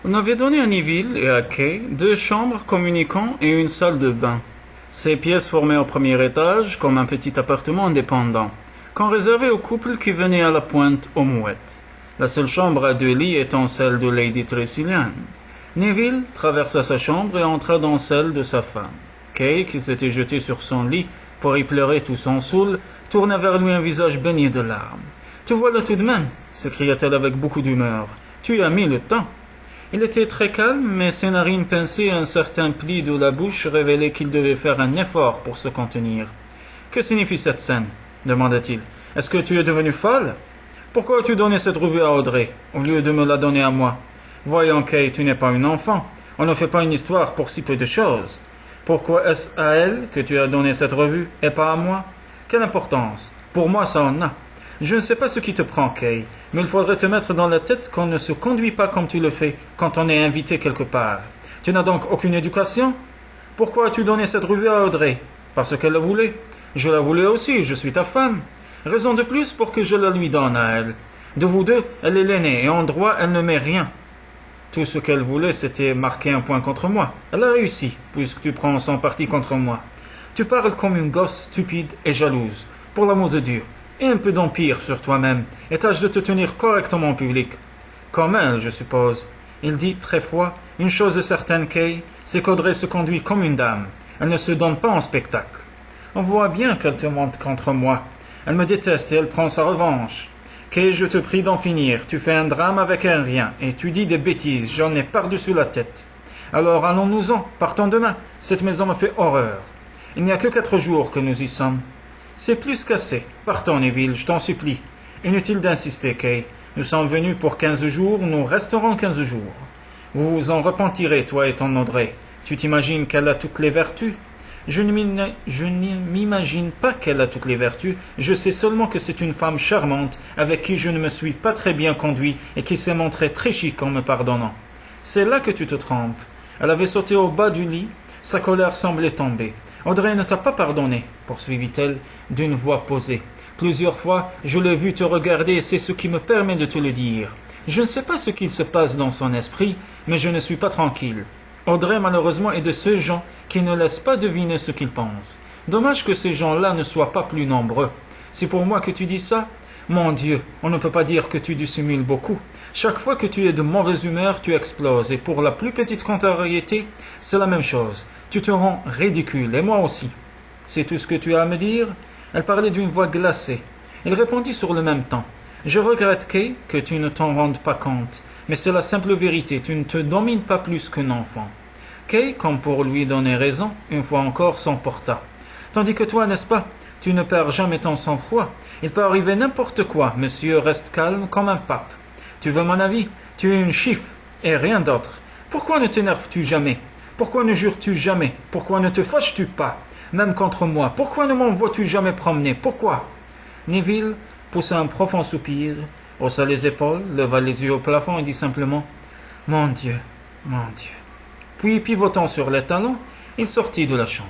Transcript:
On avait donné à Neville et à Kay 2 chambres communiquant et une salle de bain. Ces pièces formaient au premier étage comme un petit appartement indépendant, qu'on réservait aux couples qui venaient à la pointe aux mouettes. La seule chambre à 2 lits étant celle de Lady Tressilian. Neville traversa sa chambre et entra dans celle de sa femme. Kay, qui s'était jetée sur son lit pour y pleurer tout son saoul, tourna vers lui un visage baigné de larmes. « Te voilà tout de même !» s'écria-t-elle avec beaucoup d'humeur. « Tu as mis le temps !» Il était très calme, mais ses narines pincées et un certain pli de la bouche révélaient qu'il devait faire un effort pour se contenir. « Que signifie cette scène ?» demanda-t-il. « Est-ce que tu es devenue folle ? Pourquoi as-tu donné cette revue à Audrey, au lieu de me la donner à moi ? Voyons, Kay, tu n'es pas une enfant. On ne fait pas une histoire pour si peu de choses. Pourquoi est-ce à elle que tu as donné cette revue, et pas à moi ? Quelle importance ? Pour moi, ça en a. Je ne sais pas ce qui te prend, Kay, mais il faudrait te mettre dans la tête qu'on ne se conduit pas comme tu le fais quand on est invité quelque part. Tu n'as donc aucune éducation ? Pourquoi as-tu donné cette revue à Audrey ? Parce qu'elle la voulait. Je la voulais aussi, je suis ta femme. Raison de plus pour que je la lui donne à elle. De vous deux, elle est l'aînée, et en droit, elle ne met rien. Tout ce qu'elle voulait, c'était marquer un point contre moi. Elle a réussi, puisque tu prends son parti contre moi. Tu parles comme une gosse stupide et jalouse, pour l'amour de Dieu. Et un peu d'empire sur toi-même, et tâche de te tenir correctement en public. Comme elle, je suppose. Il dit, très froid, une chose est certaine, Kay, c'est qu'Audrey se conduit comme une dame. Elle ne se donne pas en spectacle. On voit bien qu'elle te monte contre moi. Elle me déteste et elle prend sa revanche. Kay, je te prie d'en finir. Tu fais un drame avec un rien, et tu dis des bêtises, j'en ai par-dessus la tête. Alors allons-nous-en, partons demain. Cette maison me fait horreur. Il n'y a que 4 jours que nous y sommes. C'est plus qu'assez. Partons, Neville, je t'en supplie. Inutile d'insister, Kay. Nous sommes venus pour 15 jours, nous resterons 15 jours. Vous vous en repentirez, toi et ton Audrey. Tu t'imagines qu'elle a toutes les vertus ? Je ne m'imagine pas qu'elle a toutes les vertus. Je sais seulement que c'est une femme charmante, avec qui je ne me suis pas très bien conduit et qui s'est montrée très chic en me pardonnant. C'est là que tu te trompes. Elle avait sauté au bas du lit, sa colère semblait tomber. Audrey ne t'a pas pardonné, poursuivit-elle d'une voix posée. Plusieurs fois, je l'ai vu te regarder et c'est ce qui me permet de te le dire. Je ne sais pas ce qu'il se passe dans son esprit, mais je ne suis pas tranquille. Audrey, malheureusement, est de ceux gens qui ne laissent pas deviner ce qu'ils pensent. Dommage que ces gens-là ne soient pas plus nombreux. C'est pour moi que tu dis ça ? Mon Dieu, on ne peut pas dire que tu dissimules beaucoup. Chaque fois que tu es de mauvaise humeur, tu exploses, et pour la plus petite contrariété, c'est la même chose. Tu te rends ridicule, et moi aussi. C'est tout ce que tu as à me dire ? Elle parlait d'une voix glacée. Il répondit sur le même temps. Je regrette, Kay, que tu ne t'en rendes pas compte. Mais c'est la simple vérité, tu ne te domines pas plus qu'un enfant. Kay, comme pour lui donner raison, une fois encore s'emporta. Tandis que toi, n'est-ce pas, tu ne perds jamais ton sang-froid. Il peut arriver n'importe quoi, monsieur reste calme comme un pape. Tu veux mon avis ? Tu es une chiffre, et rien d'autre. Pourquoi ne t'énerves-tu jamais ? Pourquoi ne jures-tu jamais ? Pourquoi ne te fâches-tu pas ? Même contre moi, pourquoi ne m'envoies-tu jamais promener ? Pourquoi ? Neville poussa un profond soupir, haussa les épaules, leva les yeux au plafond et dit simplement « Mon Dieu, mon Dieu !» Puis, pivotant sur les talons, il sortit de la chambre.